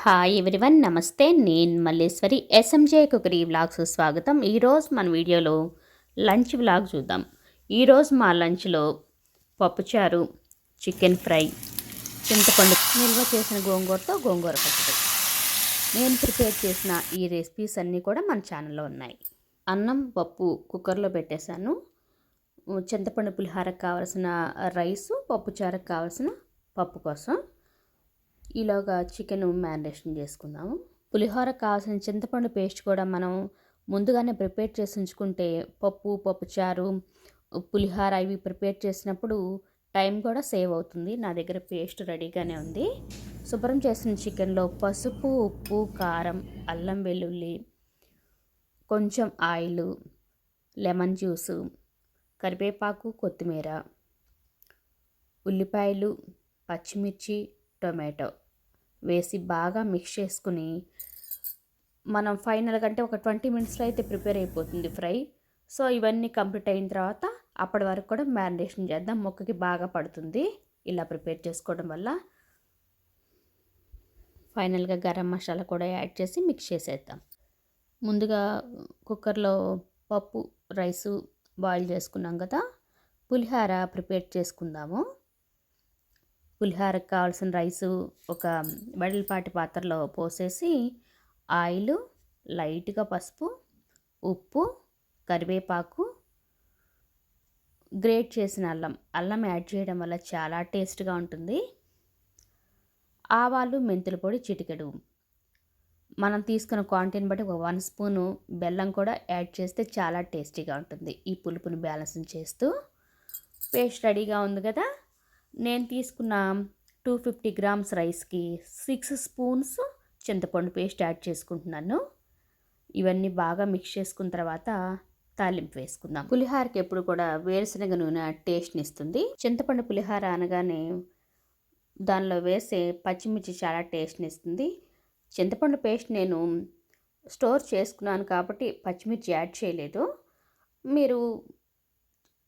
Hi everyone, నమస్తే. నేను Malleswari, SMJ cookery vlogs స్వాగతం. ఈరోజు మన వీడియోలో లంచ్ వ్లాగ్ చూద్దాం. ఈరోజు మా లంచ్లో పప్పుచారు, చికెన్ ఫ్రై, చింతపండు నిల్వ చేసిన గోంగూరతో గోంగూర పచ్చడి. నేను ప్రిపేర్ చేసిన ఈ రెసిపీస్ అన్నీ కూడా మన ఛానల్లో ఉన్నాయి. అన్నం పప్పు కుక్కర్లో పెట్టేశాను. చింతపండు పులిహారకు కావాల్సిన రైసు, పప్పుచారుకు కావాల్సిన పప్పు కోసం ఈలోగా చికెన్ మ్యారినేషన్ చేసుకుందాము. పులిహోరకు కావాల్సిన చింతపండు పేస్ట్ కూడా మనం ముందుగానే ప్రిపేర్ చేసి ఉంచుకుంటే పప్పుచారు, పులిహోర ఇవి ప్రిపేర్ చేసినప్పుడు టైం కూడా సేవ్ అవుతుంది. నా దగ్గర పేస్ట్ రెడీగానే ఉంది. శుభ్రం చేసిన చికెన్లో పసుపు, ఉప్పు, కారం, అల్లం వెల్లుల్లి, కొంచెం ఆయిల్, లెమన్ జ్యూసు, కరివేపాకు, కొత్తిమీర, ఉల్లిపాయలు, పచ్చిమిర్చి, టొమాటో వేసి బాగా మిక్స్ చేసుకుని మనం ఫైనల్గా అంటే ఒక 20 మినిట్స్లో అయితే ప్రిపేర్ అయిపోతుంది ఫ్రై. సో ఇవన్నీ కంప్లీట్ అయిన తర్వాత అప్పటి వరకు కూడా మ్యారినేషన్ చేద్దాం. ముక్కకి బాగా పడుతుంది ఇలా ప్రిపేర్ చేసుకోవడం వల్ల. ఫైనల్గా గరం మసాలా కూడా యాడ్ చేసి మిక్స్ చేసేద్దాం. ముందుగా కుక్కర్లో పప్పు, రైసు బాయిల్ చేసుకున్నాం కదా, పులిహోర ప్రిపేర్ చేసుకుందాము. పులిహోరకు కావాల్సిన రైసు ఒక వెడల్పాటి పాత్రలో పోసేసి ఆయిల్, లైట్గా పసుపు, ఉప్పు, కరివేపాకు, గ్రేట్ చేసిన అల్లం యాడ్ చేయడం వల్ల చాలా టేస్ట్గా ఉంటుంది. ఆవాలు, మెంతుల పొడి చిటికెడు, మనం తీసుకున్న క్వాంటిటీని బట్టి ఒక 1 స్పూను బెల్లం కూడా యాడ్ చేస్తే చాలా టేస్టీగా ఉంటుంది. ఈ పులుపుని బ్యాలెన్స్ చేస్తూ పేస్ట్ రెడీగా ఉంది కదా. నేను తీసుకున్న 250 గ్రామ్స్ రైస్కి 6 స్పూన్స్ చింతపండు పేస్ట్ యాడ్ చేసుకుంటున్నాను. ఇవన్నీ బాగా మిక్స్ చేసుకున్న తర్వాత తాలింపు వేసుకుందాం. పులిహోరకి ఎప్పుడు కూడా వేరుశనగ నూనె టేస్ట్ని ఇస్తుంది. చింతపండు పులిహోర అనగానే దానిలో వేసే పచ్చిమిర్చి చాలా టేస్ట్ని ఇస్తుంది. చింతపండు పేస్ట్ నేను స్టోర్ చేసుకున్నాను కాబట్టి పచ్చిమిర్చి యాడ్ చేయలేదు. మీరు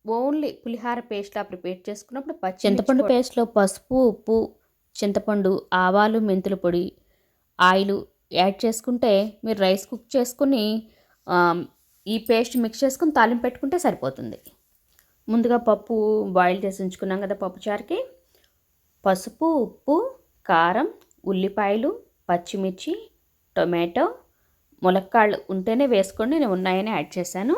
ఓన్లీ పులిహోర పేస్ట్లా ప్రిపేర్ చేసుకున్నప్పుడు చింతపండు పేస్ట్లో పసుపు, ఉప్పు, చింతపండు, ఆవాలు, మెంతుల పొడి, ఆయిల్ యాడ్ చేసుకుంటే మీరు రైస్ కుక్ చేసుకుని ఈ పేస్ట్ మిక్స్ చేసుకుని తాలింపు పెట్టుకుంటే సరిపోతుంది. ముందుగా పప్పు బాయిల్ చేసి ఉంచుకున్నాం కదా, పప్పుచారుకి పసుపు, ఉప్పు, కారం, ఉల్లిపాయలు, పచ్చిమిర్చి, టొమాటో, ములక్కాళ్ళు ఉంటేనే వేసుకోండి, నేను ఉన్నాయని యాడ్ చేశాను.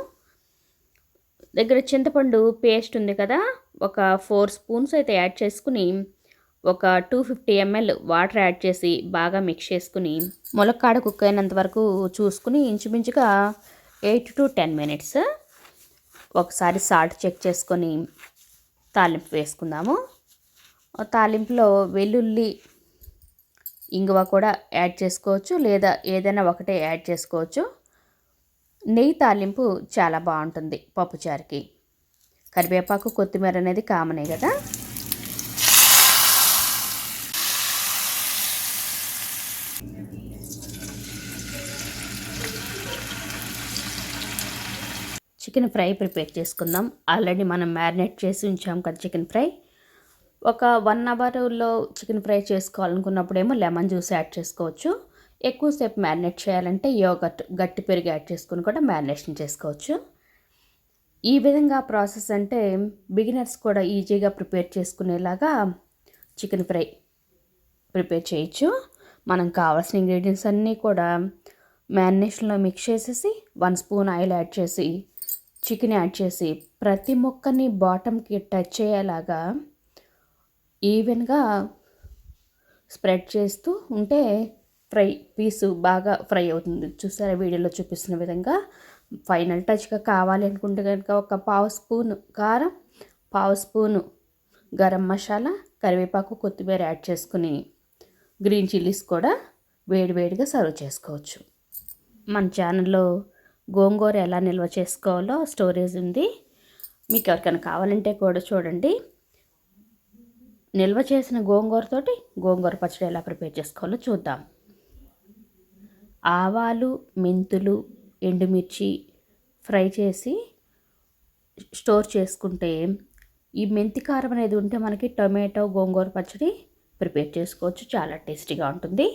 దగ్గర చింతపండు పేస్ట్ ఉంది కదా, ఒక 4 స్పూన్స్ అయితే యాడ్ చేసుకుని ఒక 250 ml వాటర్ యాడ్ చేసి బాగా మిక్స్ చేసుకుని ములక్కాడ కుక్ అయినంత వరకు చూసుకుని ఇంచుమించుగా 8 to 10 మినిట్స్ ఒకసారి సాల్ట్ చెక్ చేసుకొని తాలింపు వేసుకుందాము. తాలింపులో వెల్లుల్లి, ఇంగువ కూడా యాడ్ చేసుకోవచ్చు, లేదా ఏదైనా ఒకటే యాడ్ చేసుకోవచ్చు. నెయ్యి తాలింపు చాలా బాగుంటుంది పప్పుచారుకి. కరివేపాకు, కొత్తిమీర అనేది కామనే కదా. చికెన్ ఫ్రై ప్రిపేర్ చేసుకుందాం. ఆల్రెడీ మనం మ్యారినేట్ చేసి ఉంచాం కదా చికెన్ ఫ్రై. ఒక 1 అవర్లో చికెన్ ఫ్రై చేసుకోవాలనుకున్నప్పుడేమో లెమన్ జ్యూస్ యాడ్ చేసుకోవచ్చు. ఎక్కువసేపు మ్యారినేట్ చేయాలంటే యోగర్ట్, గట్టి పెరుగు యాడ్ చేసుకుని కూడా మ్యారినేషన్ చేసుకోవచ్చు. ఈ విధంగా ప్రాసెస్ అంటే బిగినర్స్ కూడా ఈజీగా ప్రిపేర్ చేసుకునేలాగా చికెన్ ఫ్రై ప్రిపేర్ చేయొచ్చు. మనం కావాల్సిన ఇంగ్రీడియంట్స్ అన్నీ కూడా మ్యారినేషన్లో మిక్స్ చేసేసి 1 స్పూన్ ఆయిల్ యాడ్ చేసి చికెన్ యాడ్ చేసి ప్రతి ముక్కని బాటమ్కి టచ్ అయ్యేలాగా ఈవెన్గా స్ప్రెడ్ చేస్తూ ఉంటే ఫ్రై పీసు బాగా ఫ్రై అవుతుంది. చూసారా వీడియోలో చూపిస్తున్న విధంగా. ఫైనల్ టచ్గా కావాలి అనుకుంటే కనుక ఒక 1/2 స్పూను కారం, 1/2 స్పూను గరం మసాలా, కరివేపాకు, కొత్తిమీర యాడ్ చేసుకుని గ్రీన్ చిల్లీస్ కూడా వేడివేడిగా సర్వ్ చేసుకోవచ్చు. మన ఛానల్లో గోంగూర ఎలా నిల్వ చేసుకోవాలో స్టోరేజ్ ఉంది, మీకు ఎవరికైనా కావాలంటే కూడా చూడండి. నిల్వ చేసిన గోంగూరతోటి గోంగూర పచ్చడి ఎలా ప్రిపేర్ చేసుకోవాలో చూద్దాం. ఆవాలు, మెంతులు, ఎండుమిర్చి ఫ్రై చేసి స్టోర్ చేసుకుంటే ఈ మెంతి కారం అనేది ఉంటే మనకి టొమాటో గోంగూర పచ్చడి ప్రిపేర్ చేసుకోవచ్చు. చాలా టేస్టీగా ఉంటుంది.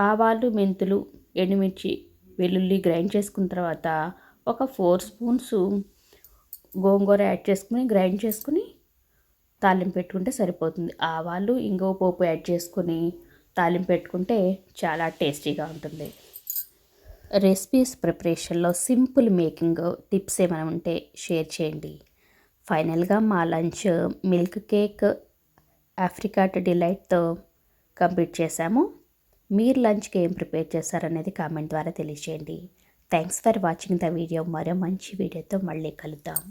ఆవాలు, మెంతులు, ఎండుమిర్చి, వెల్లుల్లి గ్రైండ్ చేసుకున్న తర్వాత ఒక 4 స్పూన్స్ గోంగూర యాడ్ చేసుకుని గ్రైండ్ చేసుకుని తాలింపు పెట్టుకుంటే సరిపోతుంది. ఆవాలు, ఇంగువ పోపు యాడ్ చేసుకొని తాలింపు పెట్టుకుంటే చాలా టేస్టీగా ఉంటుంది. రెసిపీస్ ప్రిపరేషన్లో సింపుల్ మేకింగ్ టిప్స్ ఏమైనా ఉంటే షేర్ చేయండి. ఫైనల్గా మా లంచ్ మిల్క్ కేక్ ఆఫ్రికాట్ డిలైట్తో కంప్లీట్ చేశాము. మీరు లంచ్కి ఏం ప్రిపేర్ చేస్తారనేది కామెంట్ ద్వారా తెలియజేయండి. Thanks for watching the video. మరో మంచి వీడియోతో మళ్ళీ కలుద్దాం.